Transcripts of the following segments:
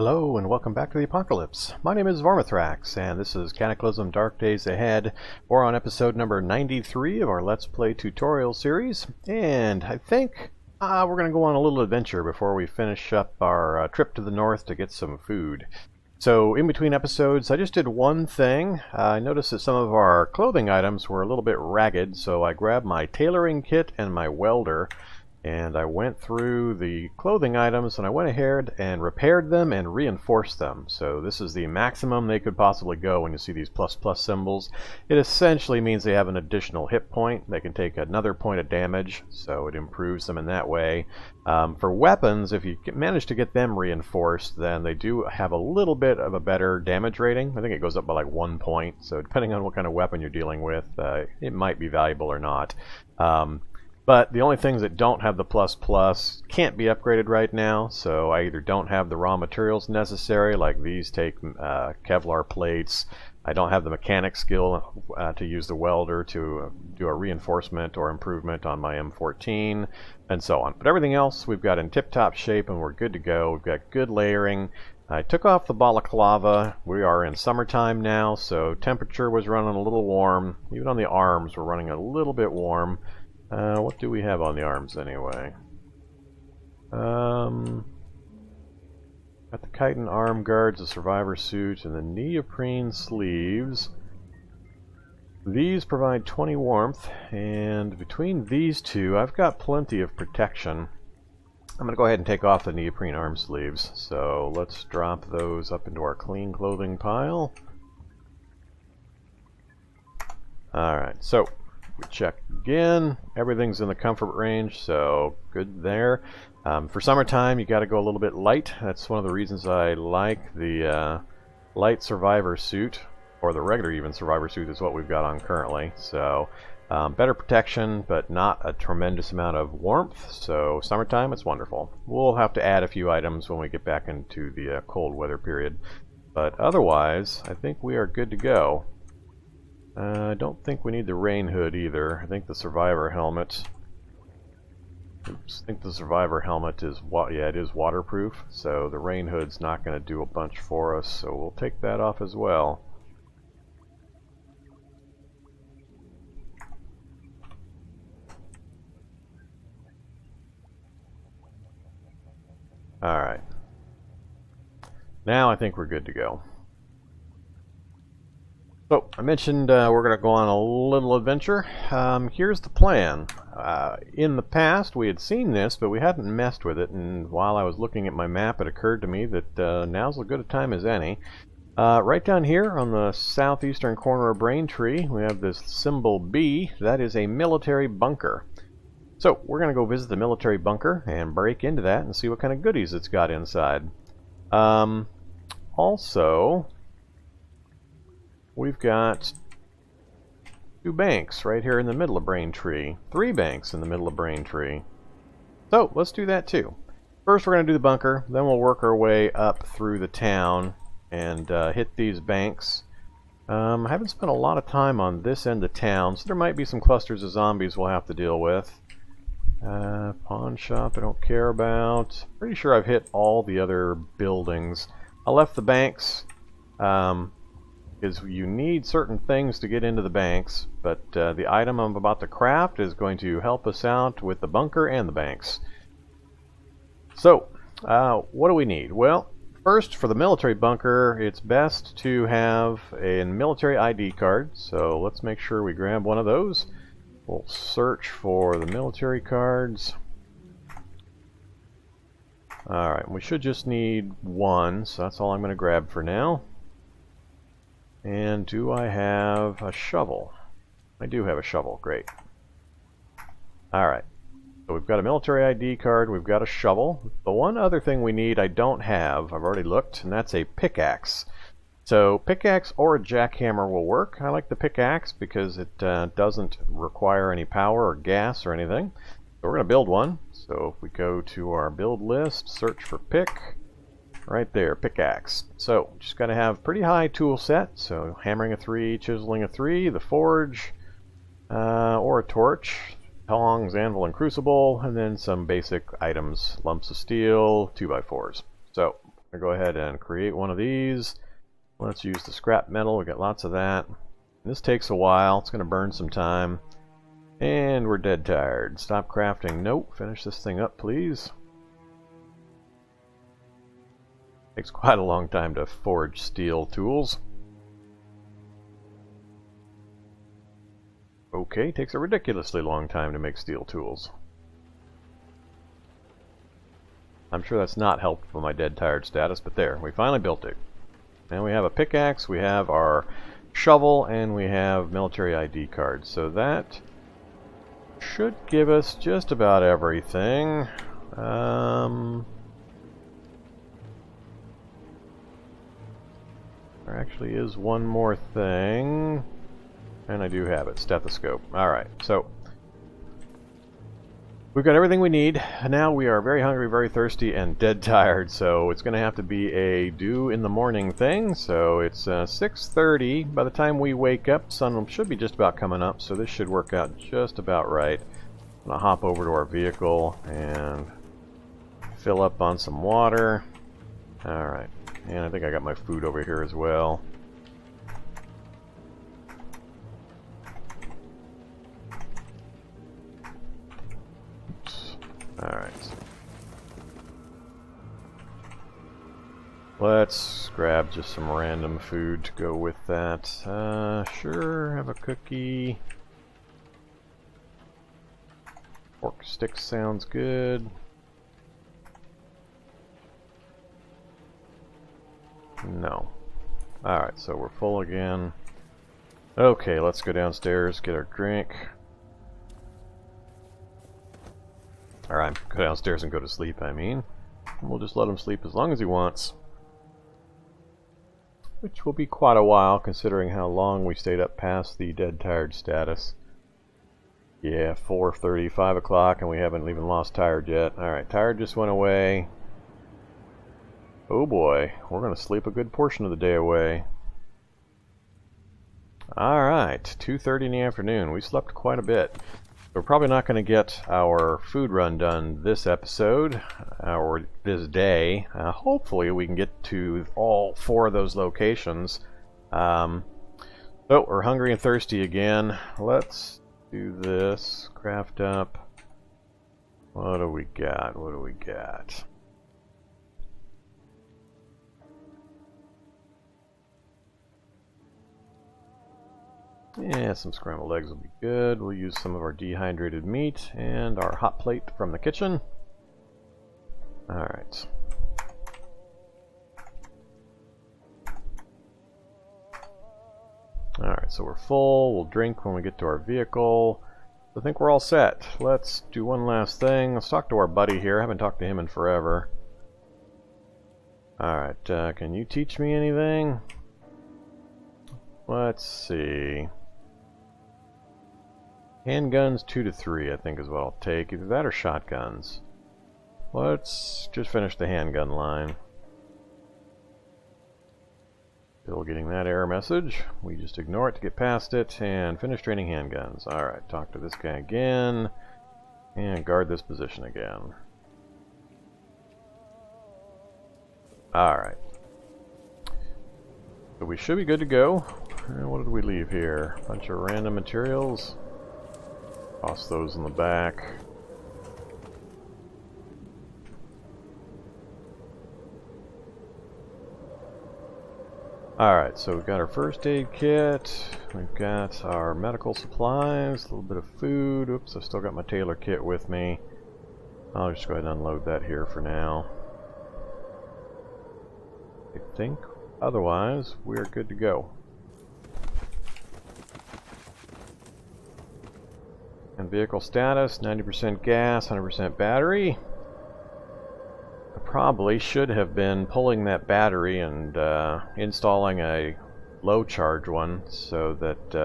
Hello and welcome back to the Apocalypse. My name is Vormithrax and this is Cataclysm Dark Days Ahead. We're on episode number 93 of our Let's Play tutorial series, and I think we're going to go on a little adventure before we finish up our trip to the north to get some food. So in between episodes I just did one thing. I noticed that some of our clothing items were a little bit ragged, so I grabbed my tailoring kit and my welder. And I went through the clothing items and I went ahead and repaired them and reinforced them. So this is the maximum they could possibly go when you see these plus symbols. It essentially means they have an additional hit point. They can take another point of damage, so it improves them in that way. For weapons, if you manage to get them reinforced, then they do have a little bit of a better damage rating. I think it goes up by like 1 point. So depending on what kind of weapon you're dealing with, it might be valuable or not. But the only things that don't have the plus can't be upgraded right now, so I either don't have the raw materials necessary, like these take Kevlar plates. I don't have the mechanic skill to use the welder to do a reinforcement or improvement on my M14, and so on. But everything else we've got in tip-top shape and we're good to go. We've got good layering. I took off the balaclava. We are in summertime now, so temperature was running a little warm. Even on the arms we're running a little bit warm. What do we have on the arms anyway? Got the chitin arm guards, the survivor suit, and the neoprene sleeves. These provide 20 warmth, and between these two I've got plenty of protection. I'm going to go ahead and take off the neoprene arm sleeves. So let's drop those up into our clean clothing pile. Alright, so we check again. Everything's in the comfort range, so good there. For summertime, you got to go a little bit light. That's one of the reasons I like the light survivor suit, or the regular even survivor suit is what we've got on currently. So better protection, but not a tremendous amount of warmth. So summertime, it's wonderful. We'll have to add a few items when we get back into the cold weather period. But otherwise, I think we are good to go. I don't think we need the rain hood either. I think the survivor helmet. Oops, I think the survivor helmet is it is waterproof, so the rain hood's not going to do a bunch for us. So we'll take that off as well. All right. Now I think we're good to go. So, I mentioned we're going to go on a little adventure. Here's the plan. In the past, we had seen this, but we hadn't messed with it, and while I was looking at my map, it occurred to me that now's as good a time as any. Right down here on the southeastern corner of Braintree, we have this symbol B. That is a military bunker. So, we're going to go visit the military bunker and break into that and see what kind of goodies it's got inside. Also, we've got 2 banks right here in the middle of Braintree. 3 banks in the middle of Braintree. So, let's do that too. First we're going to do the bunker, then we'll work our way up through the town and hit these banks. I haven't spent a lot of time on this end of town, so there might be some clusters of zombies we'll have to deal with. Pawn shop I don't care about. Pretty sure I've hit all the other buildings. I left the banks. Is you need certain things to get into the banks, but the item I'm about to craft is going to help us out with the bunker and the banks. So, what do we need? Well, first, for the military bunker, it's best to have a military ID card, so let's make sure we grab one of those. We'll search for the military cards. Alright, we should just need one, so that's all I'm going to grab for now. And do I have a shovel? I do have a shovel, great. Alright, so we've got a military ID card, we've got a shovel. The one other thing we need I don't have, I've already looked, and that's a pickaxe. So pickaxe or a jackhammer will work. I like the pickaxe because it doesn't require any power or gas or anything. So we're going to build one. So if we go to our build list, search for pick. Right there, pickaxe. So, just got to have pretty high tool set. So, hammering a 3, chiseling a 3, the forge, or a torch, tongs, anvil, and crucible, and then some basic items, lumps of steel, 2x4s. So, I'll go ahead and create one of these. Let's use the scrap metal. We got lots of that. This takes a while. It's going to burn some time. And we're dead tired. Stop crafting. Nope. Finish this thing up, please. Takes quite a long time to forge steel tools. Okay, takes a ridiculously long time to make steel tools. I'm sure that's not helpful my dead tired status, but there, we finally built it. And we have a pickaxe, we have our shovel, and we have military ID cards. So that should give us just about everything. There actually is one more thing. And I do have it, stethoscope. Alright, so we've got everything we need. Now we are very hungry, very thirsty, and dead tired, so it's going to have to be a due in the morning thing. So it's 6:30. By the time we wake up, sun should be just about coming up, so this should work out just about right. I'm going to hop over to our vehicle and fill up on some water. Alright, and I think I got my food over here as well. Alright. Let's grab just some random food to go with that. Sure, have a cookie. Pork stick sounds good. No. Alright, so we're full again. Okay, let's go downstairs, get our drink. Alright, go downstairs and go to sleep, I mean. We'll just let him sleep as long as he wants. Which will be quite a while, considering how long we stayed up past the dead tired status. Yeah, 4:30, 5 o'clock, and we haven't even lost tired yet. Alright, tired just went away. Oh boy, we're going to sleep a good portion of the day away. Alright, 2:30 in the afternoon. We slept quite a bit. We're probably not going to get our food run done this episode, or this day. Hopefully we can get to all 4 of those locations. Oh, we're hungry and thirsty again. Let's do this. Craft up. What do we got? What do we got? Yeah, some scrambled eggs will be good. We'll use some of our dehydrated meat and our hot plate from the kitchen. Alright. Alright, so we're full. We'll drink when we get to our vehicle. I think we're all set. Let's do one last thing. Let's talk to our buddy here. I haven't talked to him in forever. Alright, can you teach me anything? Let's see. Handguns 2 to 3, I think is what I'll take. Either that or shotguns. Let's just finish the handgun line. Still getting that error message. We just ignore it to get past it and finish training handguns. Alright, talk to this guy again. And guard this position again. Alright. So we should be good to go. What did we leave here? A bunch of random materials. Toss those in the back. Alright, so we've got our first aid kit. We've got our medical supplies, a little bit of food. Oops, I've still got my tailor kit with me. I'll just go ahead and unload that here for now. I think otherwise we're good to go. And vehicle status, 90% gas, 100% battery. I probably should have been pulling that battery and installing a low charge one so that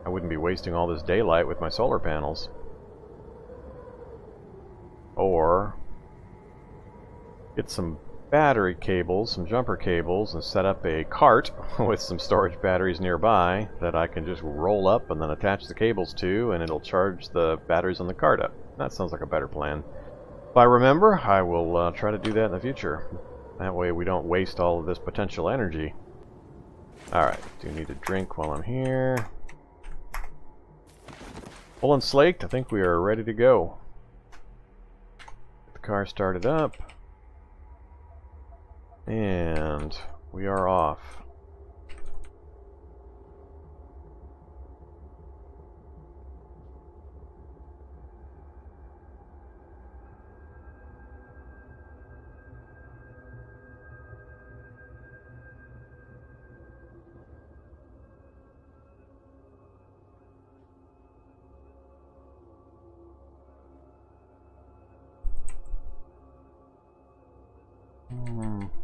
I wouldn't be wasting all this daylight with my solar panels. Or get some battery cables, some jumper cables, and set up a cart with some storage batteries nearby that I can just roll up and then attach the cables to, and it'll charge the batteries on the cart up. That sounds like a better plan. If I remember, I will try to do that in the future. That way we don't waste all of this potential energy. Alright, do need a drink while I'm here. Full and slaked, I think we are ready to go. Get the car started up. And we are off.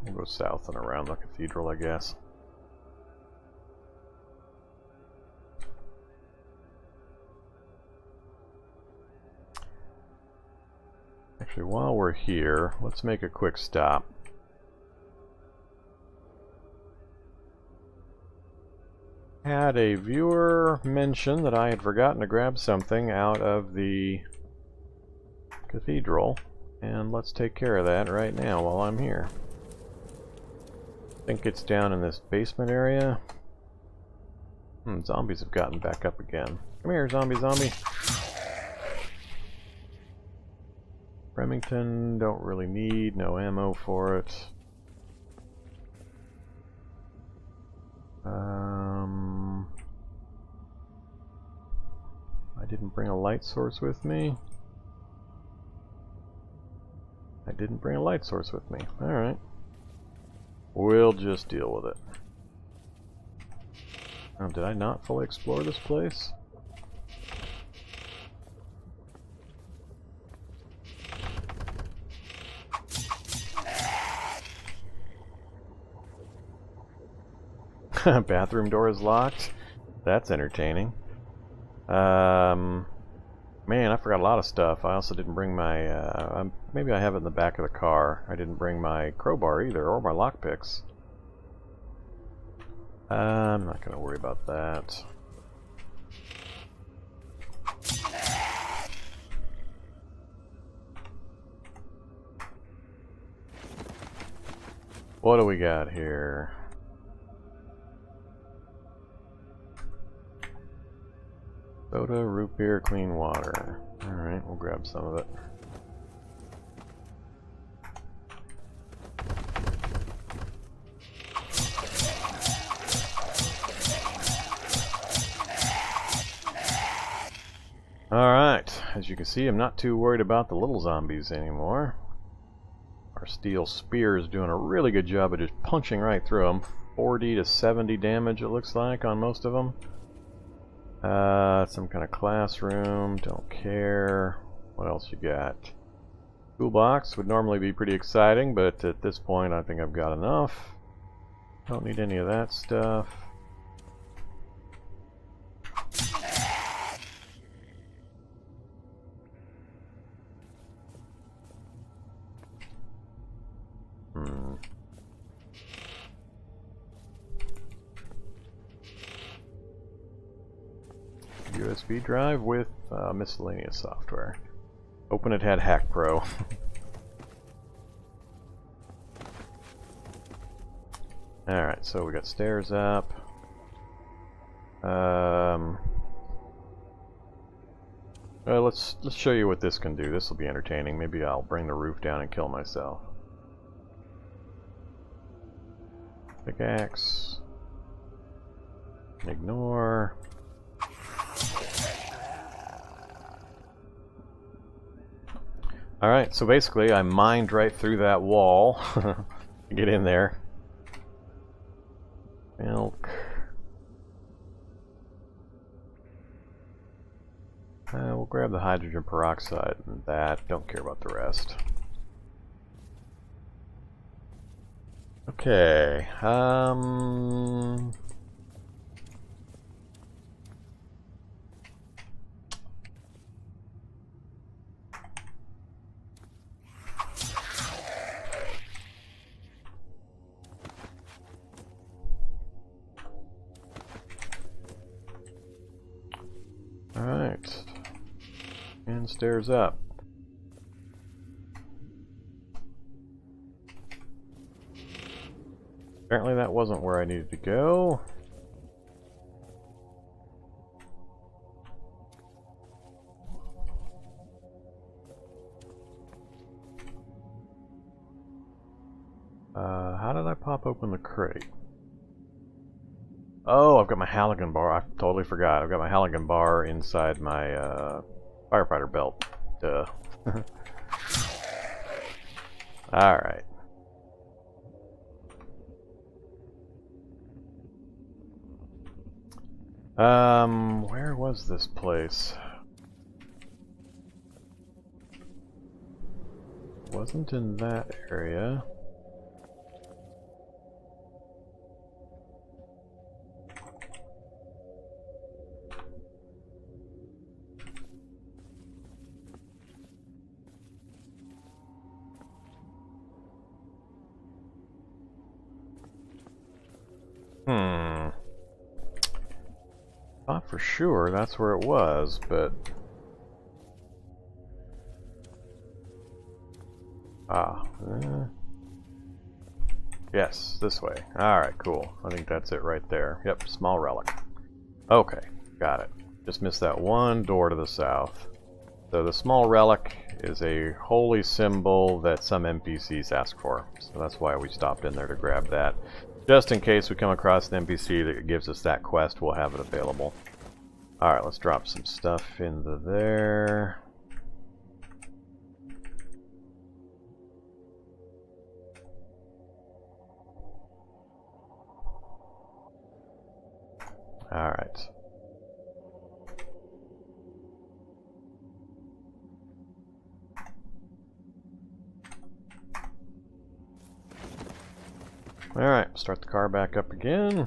We'll go south and around the cathedral, I guess. Actually, while we're here, let's make a quick stop. Had a viewer mention that I had forgotten to grab something out of the cathedral, and let's take care of that right now while I'm here. I think it's down in this basement area. Zombies have gotten back up again. Come here, zombie. Remington, don't really need, no ammo for it. I didn't bring a light source with me. Alright. We'll just deal with it. Oh, did I not fully explore this place? Bathroom door is locked. That's entertaining. Man, I forgot a lot of stuff. I also didn't bring my, maybe I have it in the back of the car. I didn't bring my crowbar either, or my lockpicks. I'm not going to worry about that. What do we got here? Soda, root beer, clean water. Alright, we'll grab some of it. Alright, as you can see, I'm not too worried about the little zombies anymore. Our steel spear is doing a really good job of just punching right through them. 40 to 70 damage it looks like on most of them. Some kind of classroom, don't care. What else you got? Toolbox would normally be pretty exciting, but at this point I think I've got enough. Don't need any of that stuff. USB drive with miscellaneous software. Open it had Hack Pro. Alright, so we got stairs up. Well, let's show you what this can do. This will be entertaining. Maybe I'll bring the roof down and kill myself. Pickaxe. Ignore. Alright, so basically I mined right through that wall to get in there. Milk. We'll grab the hydrogen peroxide and that. Don't care about the rest. Okay. Alright. And stairs up. Apparently that wasn't where I needed to go. How did I pop open the crate? Oh, I've got my Halligan bar. I totally forgot. I've got my Halligan bar inside my firefighter belt. Duh. Alright. Where was this place? Wasn't in that area. Thought for sure that's where it was, but... Yes, this way. Alright, cool. I think that's it right there. Yep, small relic. Okay, got it. Just missed that one door to the south. So the small relic is a holy symbol that some NPCs ask for. So that's why we stopped in there to grab that. Just in case we come across an NPC that gives us that quest, we'll have it available. Alright, let's drop some stuff into there. Alright. Alright, start the car back up again.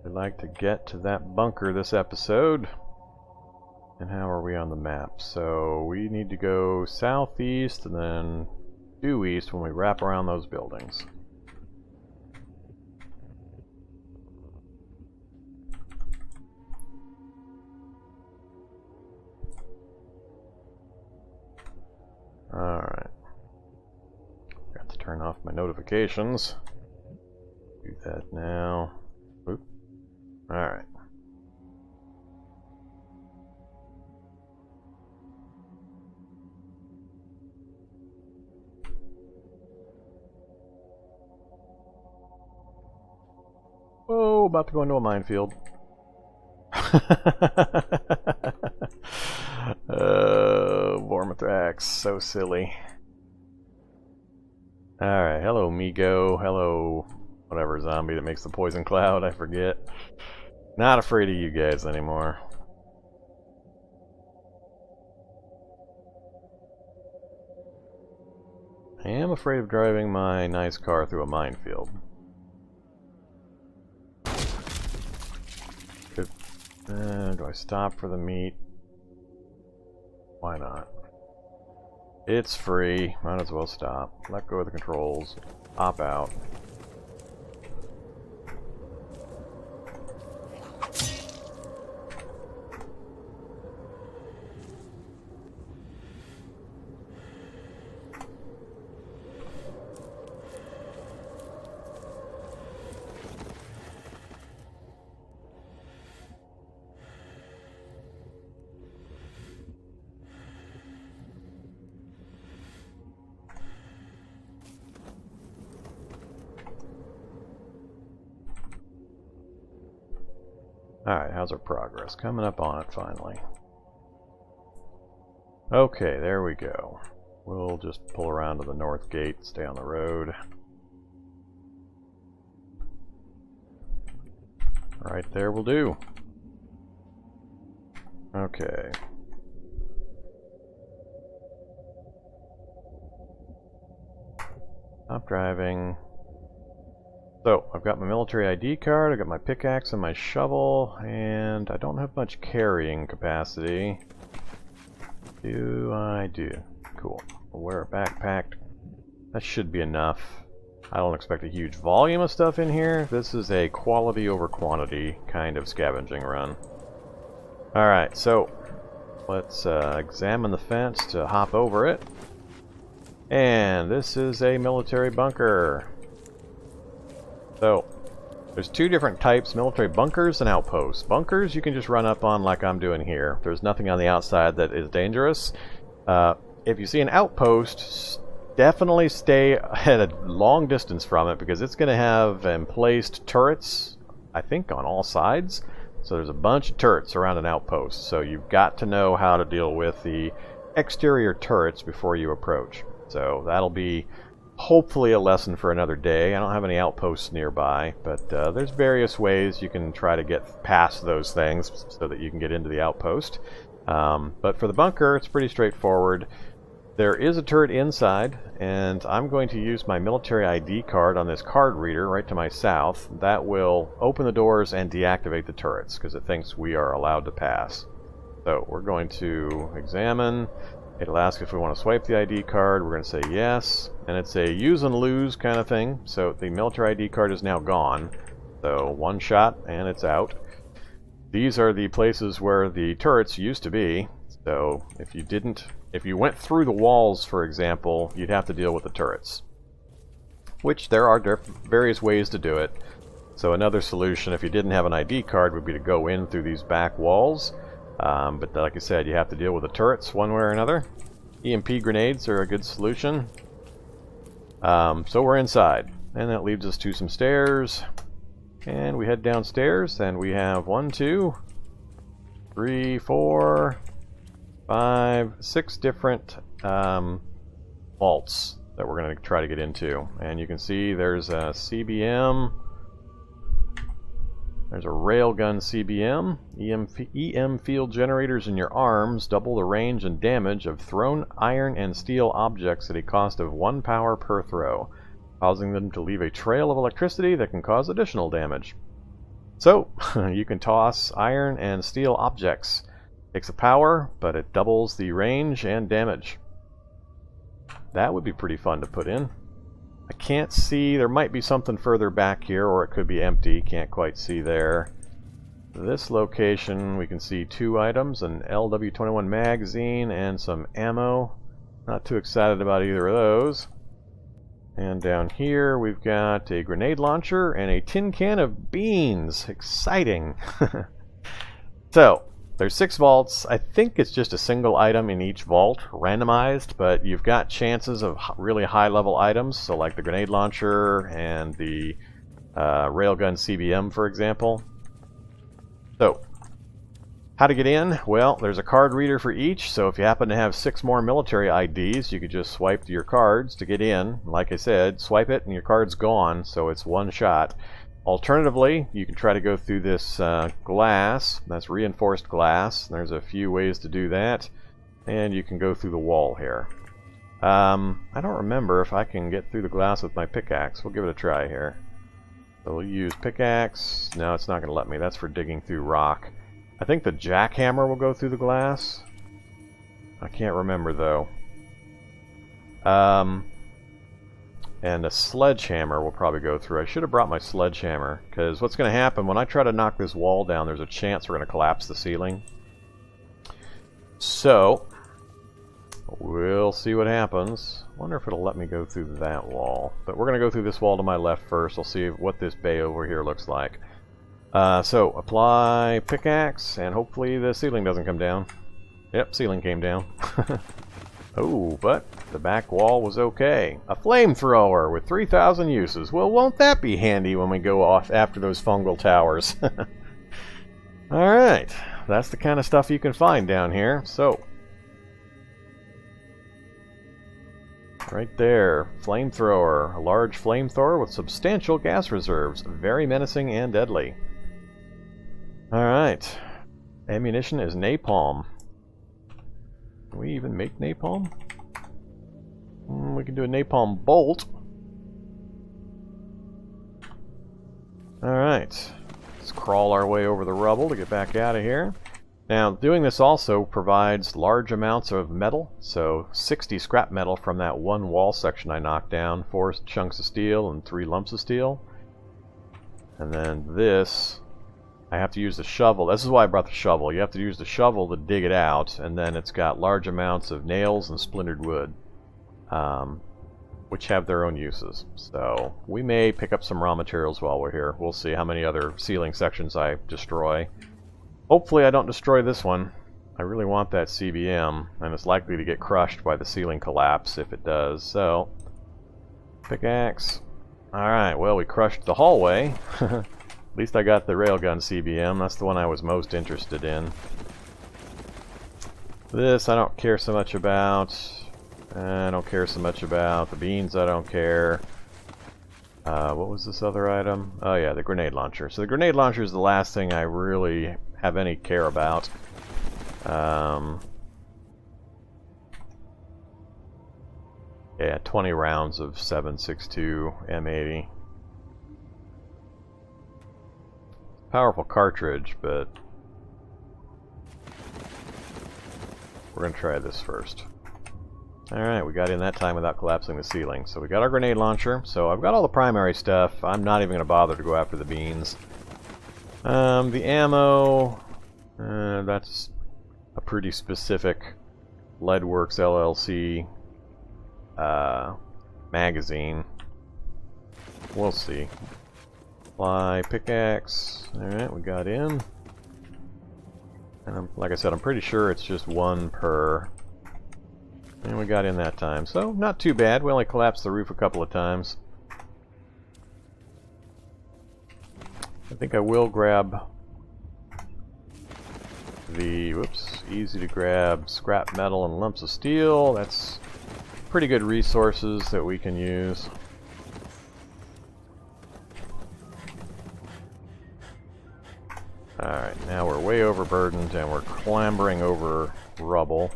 We'd like to get to that bunker this episode. And how are we on the map? So we need to go southeast and then due east when we wrap around those buildings. Alright. Got to turn off my notifications. Do that now. Oop. Alright. Whoa, about to go into a minefield. Vormithrax, so silly. Alright, hello Migo, hello whatever zombie that makes the poison cloud, I forget. Not afraid of you guys anymore. I am afraid of driving my nice car through a minefield. Do I stop for the meat? Why not? It's free. Might as well stop. Let go of the controls. Hop out. Alright, how's our progress? Coming up on it finally. Okay, there we go. We'll just pull around to the north gate, stay on the road. Right there will do. Okay. Stop driving. So, I've got my military ID card, I've got my pickaxe and my shovel, and I don't have much carrying capacity. Do I do? Cool. I'll wear a backpack. That should be enough. I don't expect a huge volume of stuff in here. This is a quality over quantity kind of scavenging run. Alright, so let's examine the fence to hop over it. And this is a military bunker. So, there's two different types, military bunkers and outposts. Bunkers you can just run up on like I'm doing here. There's nothing on the outside that is dangerous. If you see an outpost, definitely stay at a long distance from it because it's going to have emplaced turrets, I think, on all sides. So there's a bunch of turrets around an outpost. So you've got to know how to deal with the exterior turrets before you approach. So that'll be hopefully a lesson for another day. I don't have any outposts nearby, but there's various ways you can try to get past those things so that you can get into the outpost. But for the bunker, it's pretty straightforward. There is a turret inside, and I'm going to use my military ID card on this card reader right to my south. That will open the doors and deactivate the turrets because it thinks we are allowed to pass. So we're going to examine. It'll ask if we want to swipe the ID card. We're going to say yes, and it's a use and lose kind of thing. So the military ID card is now gone. So one shot and it's out. These are the places where the turrets used to be. So if you went through the walls, for example, you'd have to deal with the turrets. Which there are various ways to do it. So another solution, if you didn't have an ID card, would be to go in through these back walls. But like I said, you have to deal with the turrets one way or another. EMP grenades are a good solution. So we're inside. And that leads us to some stairs. And we head downstairs, and we have 1, 2, 3, 4, 5, 6 different vaults that we're going to try to get into. And you can see there's a CBM, there's a railgun CBM, EM field generators in your arms double the range and damage of thrown iron and steel objects at a cost of 1 power per throw, causing them to leave a trail of electricity that can cause additional damage. So, you can toss iron and steel objects. Takes a power, but it doubles the range and damage. That would be pretty fun to put in. I can't see, there might be something further back here, or it could be empty, can't quite see there. This location, we can see 2 items, an LW21 magazine and some ammo. Not too excited about either of those. And down here we've got a grenade launcher and a tin can of beans. Exciting! So, there's 6 vaults. I think it's just a single item in each vault, randomized, but you've got chances of really high-level items, so like the grenade launcher and the railgun CBM, for example. So, how to get in? Well, there's a card reader for each, so if you happen to have 6 more military IDs, you could just swipe your cards to get in. Like I said, swipe it and your card's gone, so it's one shot. Alternatively, you can try to go through this glass. That's reinforced glass. There's a few ways to do that. And you can go through the wall here. I don't remember if I can get through the glass with my pickaxe. We'll give it a try here. So we'll use pickaxe. No, it's not going to let me. That's for digging through rock. I think the jackhammer will go through the glass. I can't remember, though. And a sledgehammer will probably go through. I should have brought my sledgehammer, because what's going to happen when I try to knock this wall down, there's a chance we're going to collapse the ceiling. So, we'll see what happens. I wonder if it'll let me go through that wall. But we're going to go through this wall to my left first. I'll see what this bay over here looks like. So, apply pickaxe, and hopefully the ceiling doesn't come down. Yep, ceiling came down. Oh, but the back wall was okay. A flamethrower with 3,000 uses. Well, won't that be handy when we go off after those fungal towers? Alright, that's the kind of stuff you can find down here. So, right there, flamethrower. A large flamethrower with substantial gas reserves. Very menacing and deadly. Alright, ammunition is napalm. Can we even make napalm? We can do a napalm bolt. Alright. Let's crawl our way over the rubble to get back out of here. Now, doing this also provides large amounts of metal. So, 60 scrap metal from that one wall section I knocked down. 4 chunks of steel and 3 lumps of steel. And then this, I have to use the shovel. This is why I brought the shovel. You have to use the shovel to dig it out, and then it's got large amounts of nails and splintered wood. which have their own uses. So we may pick up some raw materials while we're here. We'll see how many other ceiling sections I destroy. Hopefully I don't destroy this one. I really want that CBM, and it's likely to get crushed by the ceiling collapse if it does. So, pickaxe. Alright, well, we crushed the hallway. At least I got the railgun CBM. That's the one I was most interested in. This I don't care so much about. I don't care so much about. The beans I don't care. What was this other item? Oh yeah, the grenade launcher. So the grenade launcher is the last thing I really have any care about. Yeah, 20 rounds of 7.62 M80. Powerful cartridge, but we're going to try this first. Alright, we got in that time without collapsing the ceiling. So we got our grenade launcher. So I've got all the primary stuff. I'm not even going to bother to go after the beans. The ammo, that's a pretty specific Leadworks LLC magazine. We'll see. Fly, pickaxe. Alright, we got in. And like I said, I'm pretty sure it's just one per. And we got in that time. So, not too bad. We only collapsed the roof a couple of times. I think I will grab the, whoops, easy to grab scrap metal and lumps of steel. That's pretty good resources that we can use. Alright, now we're way overburdened and we're clambering over rubble.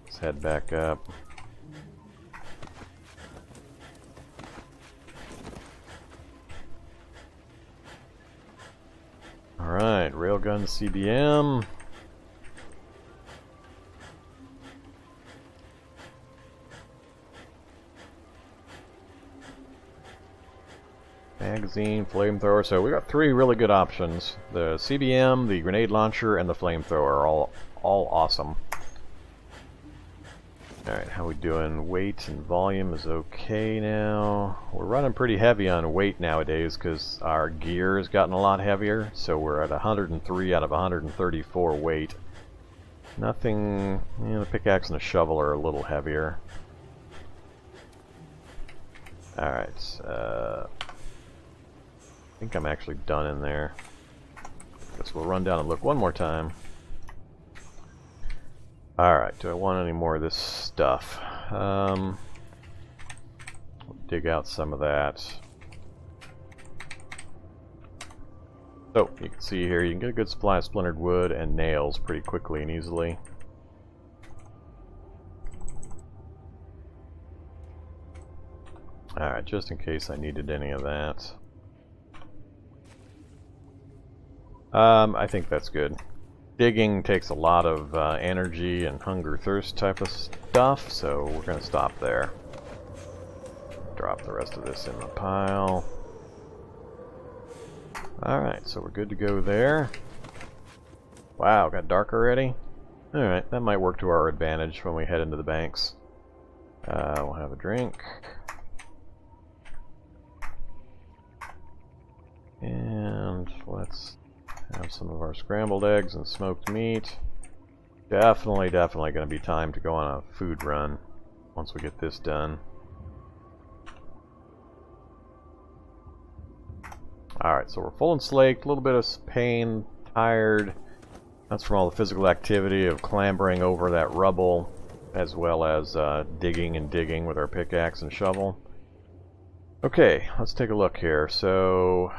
Let's head back up. Alright, railgun CBM. Magazine, flamethrower. So we got three really good options. The CBM, the grenade launcher, and the flamethrower are all awesome. Alright, how we doing? Weight and volume is okay now. We're running pretty heavy on weight nowadays because our gear has gotten a lot heavier. So we're at 103 out of 134 weight. Nothing, you know, the pickaxe and the shovel are a little heavier. Alright, I think I'm actually done in there. Guess we'll run down and look one more time. Alright, do I want any more of this stuff? We'll dig out some of that. So, you can see here, you can get a good supply of splintered wood and nails pretty quickly and easily. Alright, just in case I needed any of that. I think that's good. Digging takes a lot of energy and hunger thirst type of stuff, so we're going to stop there. Drop the rest of this in the pile. Alright, so we're good to go there. Wow, got dark already? Alright, that might work to our advantage when we head into the banks. We'll have a drink. And let's have some of our scrambled eggs and smoked meat. Definitely going to be time to go on a food run once we get this done. Alright, so we're full and slaked, a little bit of pain, tired. That's from all the physical activity of clambering over that rubble, as well as digging with our pickaxe and shovel. Okay, let's take a look here. So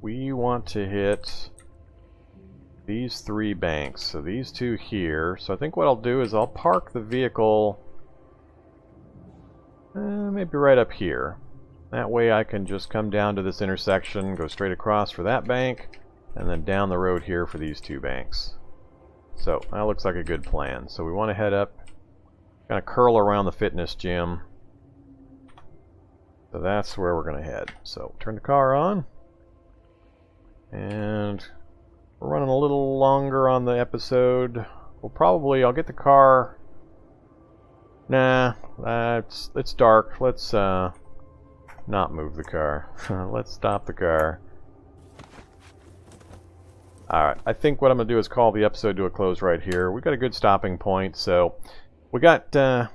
we want to hit these three banks, so these two here. So I think what I'll do is I'll park the vehicle maybe right up here. That way I can just come down to this intersection, go straight across for that bank, and then down the road here for these two banks. So that looks like a good plan. So we want to head up, kind of curl around the fitness gym. So that's where we're going to head. So turn the car on, and we're running a little longer on the episode. I'll get the car. Nah, It's dark. Let's not move the car. Let's stop the car. Alright, I think what I'm going to do is call the episode to a close right here. We've got a good stopping point, so we got got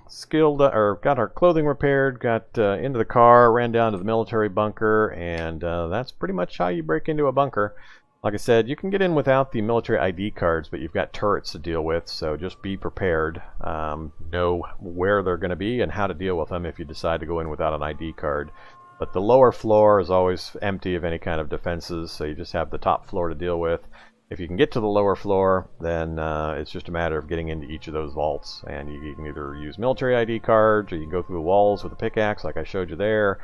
our clothing repaired, got into the car, ran down to the military bunker, and that's pretty much how you break into a bunker. Like I said, you can get in without the military ID cards, but you've got turrets to deal with, so just be prepared. Know where they're going to be and how to deal with them if you decide to go in without an ID card. But the lower floor is always empty of any kind of defenses, so you just have the top floor to deal with. If you can get to the lower floor, then it's just a matter of getting into each of those vaults. And you can either use military ID cards, or you can go through the walls with a pickaxe like I showed you there.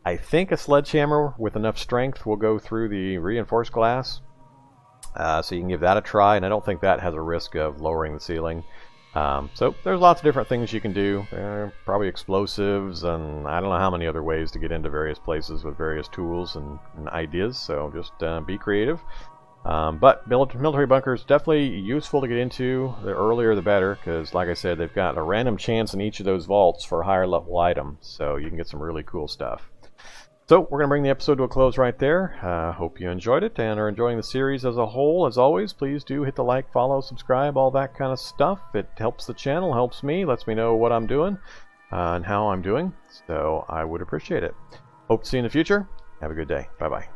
I think a sledgehammer with enough strength will go through the reinforced glass. So you can give that a try, and I don't think that has a risk of lowering the ceiling. So there's lots of different things you can do. Probably explosives, and I don't know how many other ways to get into various places with various tools and ideas, so just be creative. But military bunkers definitely useful to get into. The earlier the better, because like I said, they've got a random chance in each of those vaults for a higher level item, so you can get some really cool stuff. So we're going to bring the episode to a close right there. Hope you enjoyed it and are enjoying the series as a whole. As always, please do hit the like, follow, subscribe, all that kind of stuff. It helps the channel, helps me, lets me know what I'm doing and how I'm doing. So I would appreciate it. Hope to see you in the future. Have a good day. Bye-bye.